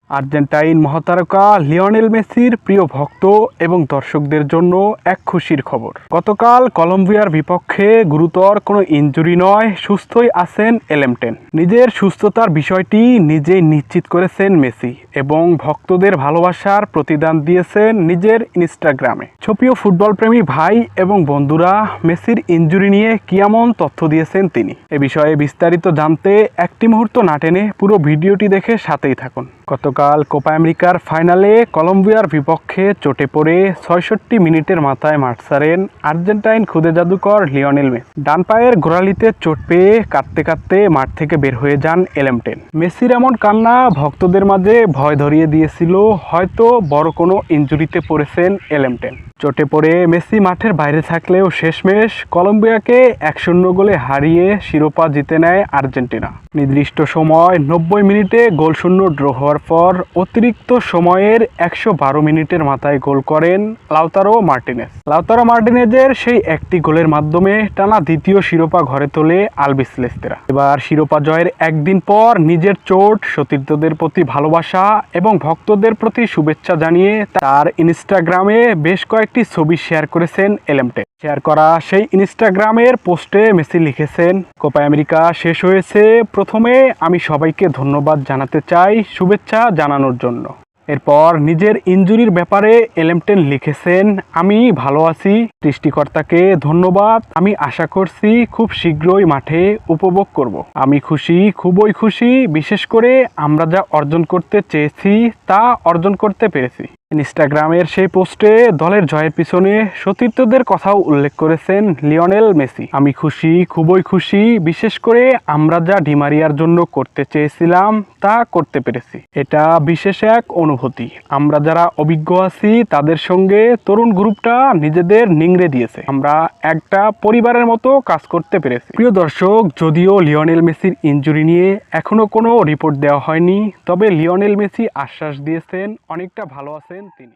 Argentine মহাতারকা Lionel মেসির প্রিয় ভক্ত এবং দর্শকদের জন্য এক খুশির খবর। গতকাল কলম্বিয়ার বিপক্ষে গুরুতর কোনো ইনজুরি নয়, সুস্থই আছেন এলেমটেন। নিজের সুস্থতার বিষয়টি নিজেই নিশ্চিত করেছেন মেসি এবং ভক্তদের ভালোবাসার প্রতিদান দিয়েছেন নিজের ইনস্টাগ্রামে। ছবিও ফুটবলপ্রেমী ভাই এবং বন্ধুরা, মেসির ইনজুরি নিয়ে কি এমন তথ্য দিয়েছেন তিনি। এ বিষয়ে বিস্তারিত জানতে একটি মুহূর্ত না টেনে পুরো ভিডিওটি দেখে সাথেই থাকুন। গতকাল কোপা আমেরিকার ফাইনালে কলম্বিয়ার বিপক্ষে চোটে পড়ে ৬৬ মিনিটের মাথায় মাঠ ছাড়েন আর্জেন্টাইন খুদে জাদুকর লিওনেল মেসি। ডান পায়ের গোড়ালিতে চোট পেয়ে কাঁদতে কাঁদতে মাঠ থেকে বের হয়ে যান এলেমটেন। মেসির এমন কান্না ভক্তদের মাঝে ভয় ধরিয়ে দিয়েছিল, হয়তো বড় কোনো ইনজুরিতে পড়েছেন এলেমটেন। চোটে পড়ে মেসি মাঠের বাইরে থাকলেও শেষমেশ কলম্বিয়াকে ১-০ গোলে হারিয়ে শিরোপা জিতে নেয় আর্জেন্টিনা। নির্দিষ্ট সময় ৯০ মিনিটে গোলশূন্য ড্র হওয়ার পর অতিরিক্ত সময়ের ১১২ মিনিটের মাথায় গোল করেন লাউতারো মার্টিনেজ। লাউতারো মার্টিনেজের সেই একটি গোলের মাধ্যমে টানা দ্বিতীয় শিরোপা ঘরে তোলে আলবিসেলেস্তেরা। এবার শিরোপা জয়ের একদিন পর নিজের চোট, সতীর্থদের প্রতি ভালোবাসা এবং ভক্তদের প্রতি শুভেচ্ছা জানিয়ে তার ইনস্টাগ্রামে বেশ কয়েকটি ছবি শেয়ার করেছেন এলেমটেন। শেয়ার করা সেই ইনস্টাগ্রামের পোস্টে মেসি লিখেছেন, কোপা আমেরিকা শেষ হয়েছে, প্রথমে আমি সবাইকে ধন্যবাদ জানাতে চাই শুভেচ্ছা জানানোর জন্য। এরপর নিজের ইনজুরির ব্যাপারে এলেমটেন লিখেছেন, আমি ভালো আছি, সৃষ্টিকর্তাকে ধন্যবাদ, আমি আশা করছি খুব শীঘ্রই মাঠে উপভোগ করব। আমি খুশি, খুবই খুশি, বিশেষ করে আমরা যা অর্জন করতে চেয়েছি তা অর্জন করতে পেরেছি। ইনস্টাগ্রামের সেই পোস্টে দলের জয়ের পিছনে সতীর্থদের কথাও উল্লেখ করেছেন লিওনেল মেসি। আমি খুশি, খুবই খুশি, বিশেষ করে আমরা যা ডিমারিয়ার জন্য করতে চেয়েছিলাম তা করতে পেরেছি। এটা বিশেষ এক অনুভূতি। আমরা যারা অভিজ্ঞ আছি তাদের সঙ্গে তরুণ গ্রুপটা নিজেদের নিংড়ে দিয়েছে। আমরা একটা পরিবারের মতো কাজ করতে পেরেছি। প্রিয় দর্শক, যদিও লিওনেল মেসির ইনজুরি নিয়ে এখনো কোনো রিপোর্ট দেওয়া হয়নি, তবে লিওনেল মেসি আশ্বাস দিয়েছেন অনেকটা ভালো আছেন তিনি।